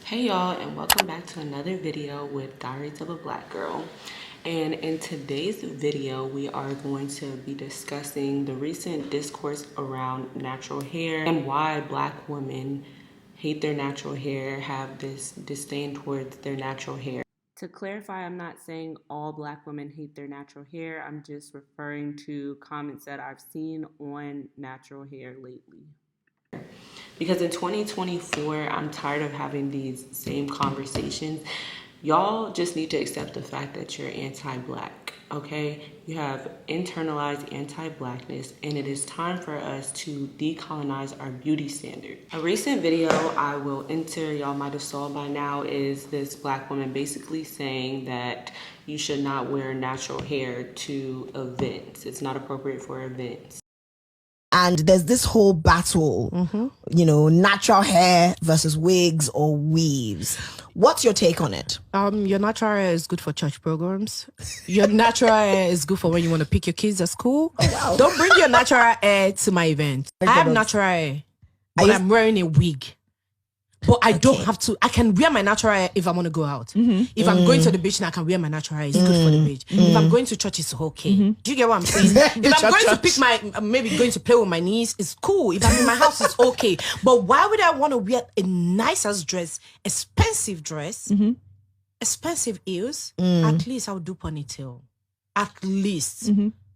Hey y'all, and welcome back to another video with Diaries of a Black Girl. And in today's video, we are going to be discussing the recent discourse around natural hair and why Black women hate their natural hair, have this disdain towards their natural hair. To clarify, I'm not saying all Black women hate their natural hair. I'm just referring to comments that I've seen on natural hair lately. Because in 2024, I'm tired of having these same conversations. Y'all just need to accept the fact that you're anti-Black, okay? You have internalized anti-Blackness, and it is time for us to decolonize our beauty standard. A recent video I will enter, y'all might have saw by now, is this Black woman basically saying that you should not wear natural hair to events. It's not appropriate for events. And there's this whole battle, natural hair versus wigs or weaves. What's your take on it? Your natural hair is good for church programs. Your natural hair is good for when you want to pick your kids at school. Oh, wow. Don't bring your natural hair to my event. I have natural hair, but I'm wearing a wig. But I don't have to. I can wear my natural hair if I want to go out. If I'm going to the beach, I can wear my natural hair. It's good for the beach. If I'm going to church, it's okay. Do you get what I'm saying? If I'm going to pick maybe going to play with my niece, it's cool. If I'm in my house, it's okay. But why would I want to wear a nice ass dress, expensive dress, expensive heels? At least I'll do ponytail. At least.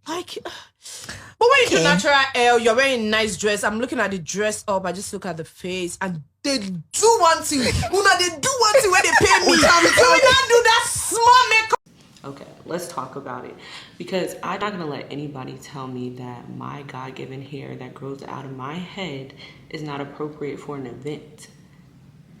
Like, but when you do natural hair, you're wearing a nice dress. I'm looking at the dress up. I just look at the face, and they do one thing. They do one thing when they pay me. So we not do that small makeup. Okay, let's talk about it. Because I'm not gonna let anybody tell me that my God-given hair that grows out of my head is not appropriate for an event.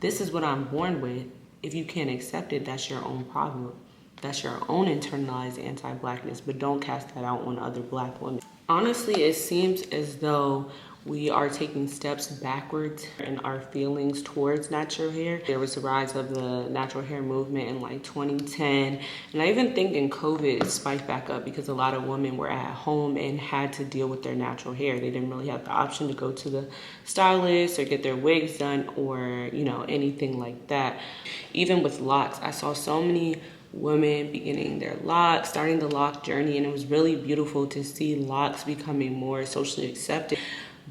This is what I'm born with. If you can't accept it, that's your own problem. That's your own internalized anti-Blackness, but don't cast that out on other Black women. Honestly, it seems as though we are taking steps backwards in our feelings towards natural hair. There was a rise of the natural hair movement in like 2010. And I even think in COVID, it spiked back up because a lot of women were at home and had to deal with their natural hair. They didn't really have the option to go to the stylist or get their wigs done or, anything like that. Even with locks, I saw so many women beginning their locks, starting the lock journey, and it was really beautiful to see locks becoming more socially accepted.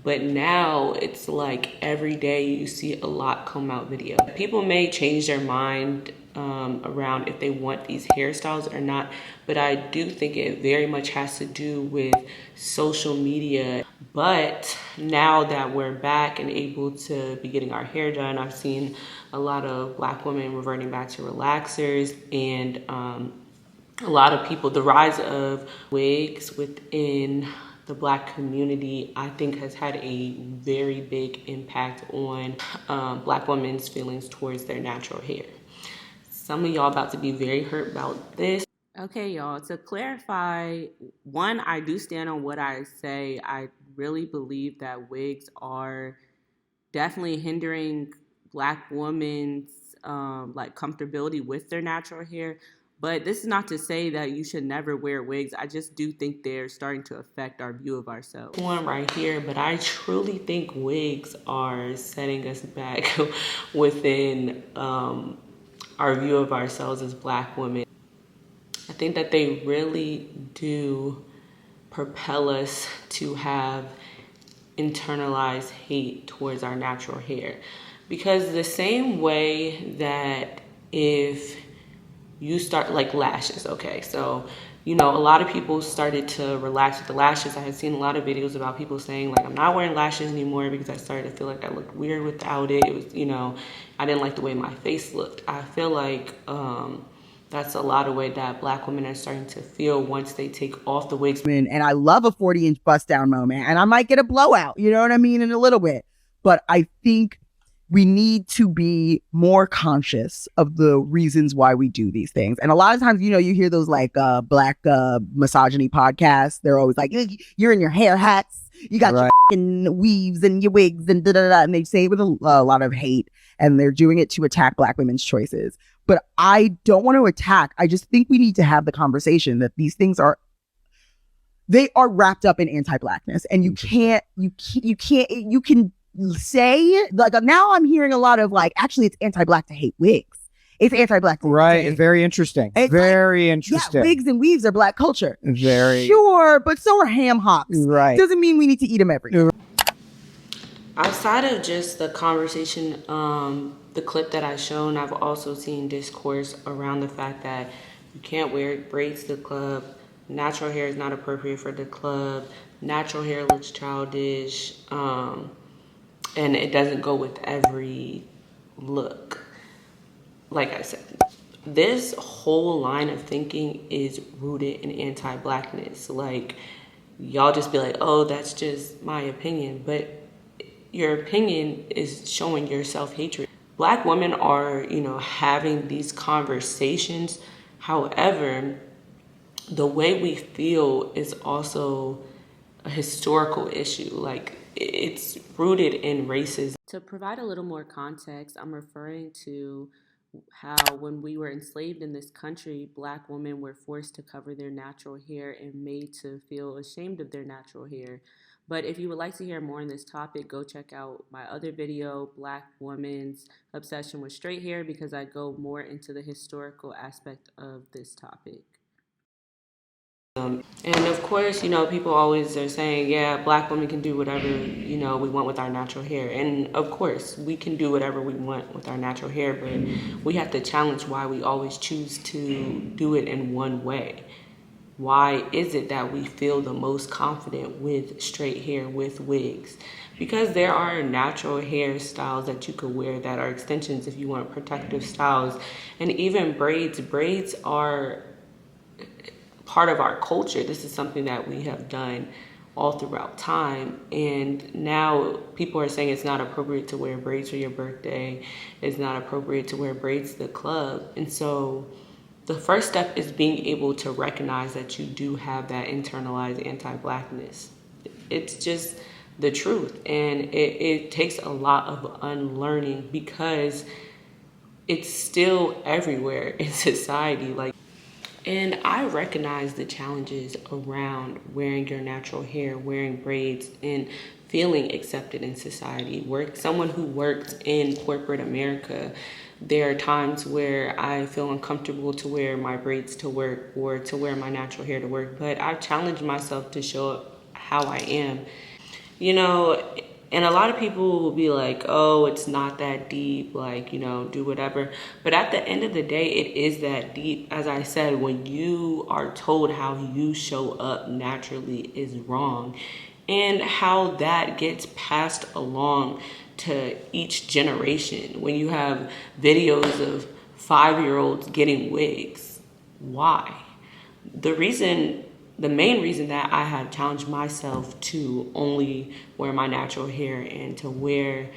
But now it's like every day you see a lock come out video. People may change their mind around if they want these hairstyles or not, but I do think it very much has to do with social media. But now that we're back and able to be getting our hair done, I've seen a lot of Black women reverting back to relaxers, and a lot of people, the rise of wigs within the Black community, I think has had a very big impact on Black women's feelings towards their natural hair. Some of y'all about to be very hurt about this. Okay, y'all, to clarify, one, I do stand on what I say. I really believe that wigs are definitely hindering Black women's comfortability with their natural hair. But this is not to say that you should never wear wigs. I just do think they're starting to affect our view of ourselves. One right here, but I truly think wigs are setting us back within our view of ourselves as Black women. I think that they really do propel us to have internalized hate towards our natural hair. Because the same way that if you start like lashes, okay, so a lot of people started to relax with the lashes. I had seen a lot of videos about people saying like, I'm not wearing lashes anymore because I started to feel like I looked weird without it. It was, I didn't like the way my face looked. I feel like that's a lot of way that Black women are starting to feel once they take off the wigs. And I love a 40-inch bust down moment, and I might get a blowout, you know what I mean, in a little bit. But I think we need to be more conscious of the reasons why we do these things. And a lot of times, you hear those like Black misogyny podcasts. They're always like, you're in your hair hats, you got your fucking weaves and your wigs and da-da-da. And they say it with a lot of hate, and they're doing it to attack Black women's choices. But I don't want to attack. I just think we need to have the conversation that these things are wrapped up in anti-Blackness, and you can say, like, now I'm hearing a lot of like, actually, it's anti-black to hate wigs. It's anti-black. Right. It's very interesting. It's very interesting. Yeah, wigs and weaves are black culture. Very. Sure, but so are ham hocks. Right. Doesn't mean we need to eat them every day. Outside of just the conversation, the clip that I shown, I've also seen discourse around the fact that you can't wear braids to the club. Natural hair is not appropriate for the club. Natural hair looks childish. And it doesn't go with every look. Like I said, this whole line of thinking is rooted in anti-blackness. Like, y'all just be like, oh, that's just my opinion. But your opinion is showing your self-hatred. Black women are, having these conversations. However, the way we feel is also a historical issue. Like, it's rooted in racism. To provide a little more context, I'm referring to how when we were enslaved in this country, Black women were forced to cover their natural hair and made to feel ashamed of their natural hair. But if you would like to hear more on this topic, go check out my other video, Black Women's Obsession with Straight Hair, because I go more into the historical aspect of this topic. And of course, people always are saying, yeah, Black women can do whatever, we want with our natural hair. And of course, we can do whatever we want with our natural hair, but we have to challenge why we always choose to do it in one way. Why is it that we feel the most confident with straight hair, with wigs? Because there are natural hair styles that you could wear that are extensions if you want protective styles. And even braids. Braids are part of our culture. This is something that we have done all throughout time, and now people are saying it's not appropriate to wear braids for your birthday. It's not appropriate to wear braids to the club. And so the first step is being able to recognize that you do have that internalized anti-blackness. It's just the truth, and it takes a lot of unlearning because it's still everywhere in society. And I recognize the challenges around wearing your natural hair, wearing braids, and feeling accepted in society. Someone who works in corporate America, there are times where I feel uncomfortable to wear my braids to work or to wear my natural hair to work, but I've challenged myself to show up how I am. And a lot of people will be like, oh, it's not that deep, do whatever. But at the end of the day, it is that deep. As I said, when you are told how you show up naturally is wrong, and how that gets passed along to each generation. When you have videos of 5-year-olds getting wigs, why? The main reason that I have challenged myself to only wear my natural hair and to wear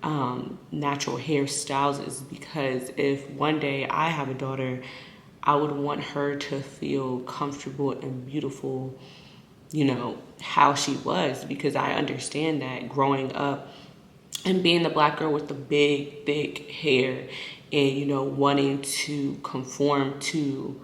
natural hairstyles is because if one day I have a daughter, I would want her to feel comfortable and beautiful, how she was, because I understand that growing up and being the Black girl with the big, thick hair and, wanting to conform to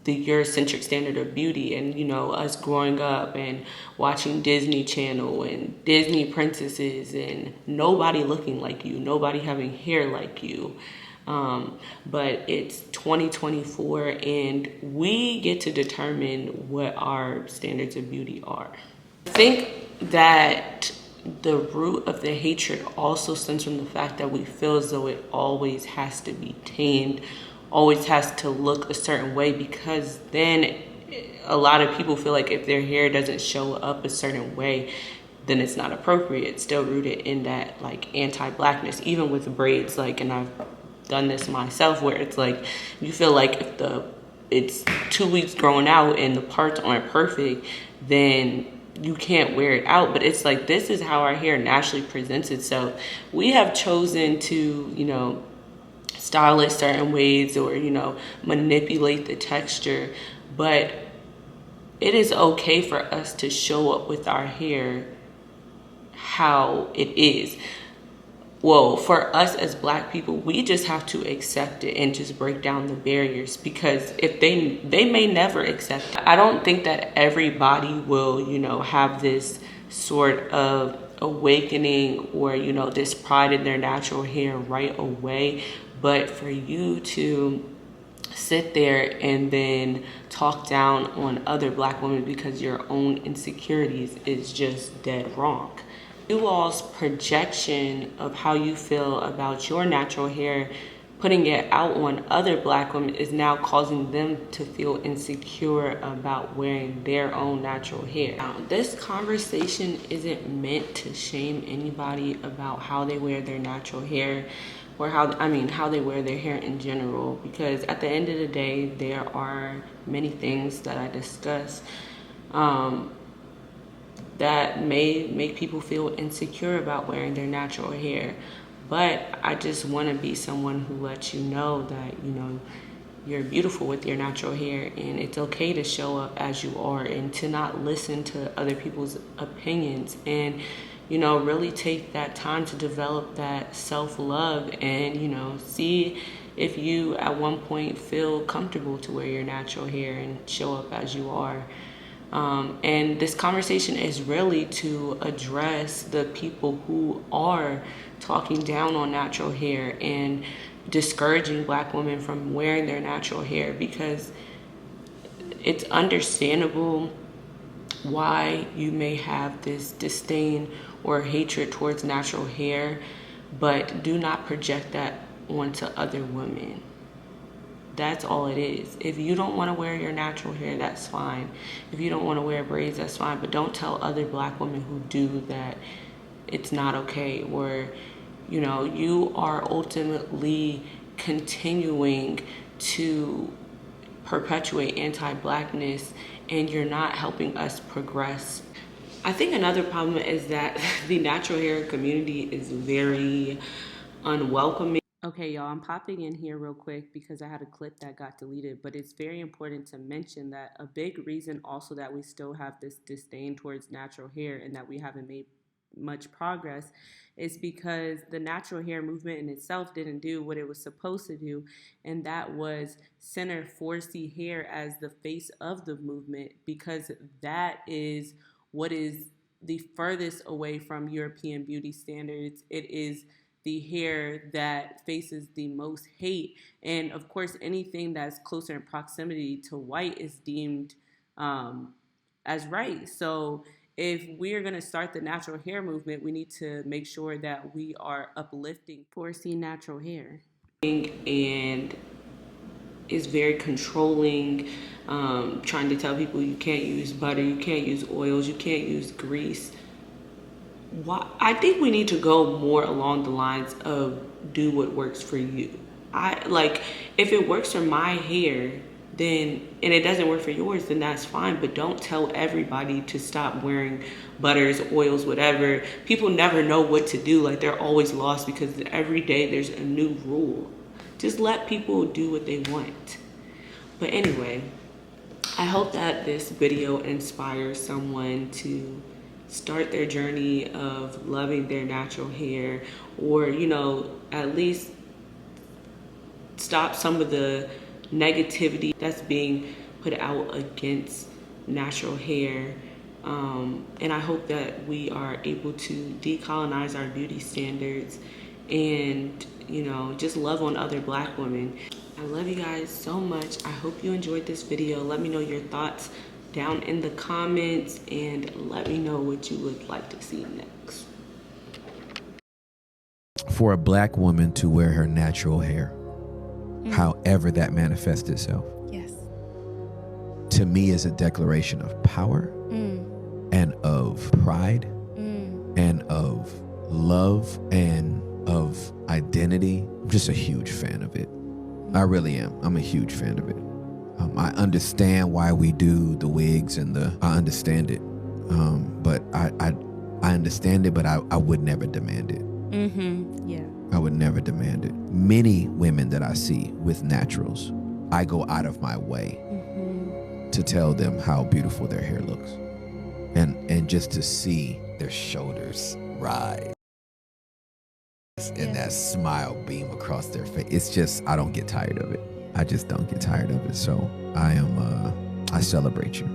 the Eurocentric standard of beauty, and us growing up and watching Disney Channel and Disney princesses and nobody looking like you, nobody having hair like you. But it's 2024 and we get to determine what our standards of beauty are. I think that the root of the hatred also stems from the fact that we feel as though it always has to be tamed, always has to look a certain way, because then a lot of people feel like if their hair doesn't show up a certain way, then it's not appropriate. It's still rooted in that anti-blackness, even with braids. And I've done this myself, where it's you feel like if it's 2 weeks growing out and the parts aren't perfect, then you can't wear it out. But it's this is how our hair naturally presents itself. We have chosen to, style it certain ways or, manipulate the texture. But it is okay for us to show up with our hair how it is. Well, for us as Black people, we just have to accept it and just break down the barriers, because if they may never accept it. I don't think that everybody will, have this sort of awakening or, you know, this pride in their natural hair right away. But for you to sit there and then talk down on other black women because your own insecurities is just dead wrong. You all's projection of how you feel about your natural hair, putting it out on other black women, is now causing them to feel insecure about wearing their own natural hair. Now, this conversation isn't meant to shame anybody about how they wear their natural hair, or how they wear their hair in general, because at the end of the day, there are many things that I discuss that may make people feel insecure about wearing their natural hair. But I just want to be someone who lets you know that, you know, you're beautiful with your natural hair, and it's okay to show up as you are, and to not listen to other people's opinions, and, you know, really take that time to develop that self-love, and, you know, see if you at one point feel comfortable to wear your natural hair and show up as you are. And this conversation is really to address the people who are talking down on natural hair and discouraging black women from wearing their natural hair, because it's understandable why you may have this disdain or hatred towards natural hair, but do not project that onto other women. That's all it is. If you don't want to wear your natural hair, that's fine. If you don't want to wear braids, that's fine. But don't tell other black women who do that it's not okay. Or, you know, you are ultimately continuing to perpetuate anti-blackness, and you're not helping us progress. I think another problem is that the natural hair community is very unwelcoming. Okay, y'all, I'm popping in here real quick because I had a clip that got deleted, but it's very important to mention that a big reason also that we still have this disdain towards natural hair and that we haven't made much progress is because the natural hair movement in itself didn't do what it was supposed to do, and that was center 4C hair as the face of the movement, because that is what is the furthest away from European beauty standards. It is the hair that faces the most hate, and of course anything that's closer in proximity to white is deemed as right. So if we're going to start the natural hair movement, we need to make sure that we are uplifting 4C natural hair, and is very controlling, trying to tell people you can't use butter, you can't use oils, you can't use grease. I think we need to go more along the lines of do what works for you. If it works for my hair, then, and it doesn't work for yours, then that's fine. But don't tell everybody to stop wearing butters, oils, whatever. People never know what to do. Like, they're always lost because every day there's a new rule. Just let people do what they want. But anyway, I hope that this video inspires someone to start their journey of loving their natural hair, or, you know, at least stop some of the negativity that's being put out against natural hair. And I hope that we are able to decolonize our beauty standards and, you know, just love on other black women. I love you guys so much. I hope you enjoyed this video. Let me know your thoughts down in the comments, and let me know what you would like to see next. For a black woman to wear her natural hair, however that manifests itself, Yes. to me is a declaration of power and of pride and of love and of identity. I'm just a huge fan of it. I really am. I'm a huge fan of it. I understand why we do the wigs and I understand it. But I understand it, but I would never demand it. Yeah. I would never demand it. Many women that I see with naturals, I go out of my way to tell them how beautiful their hair looks. And just to see their shoulders rise and that smile beam across their face. It's just, I don't get tired of it. I just don't get tired of it. So I celebrate you.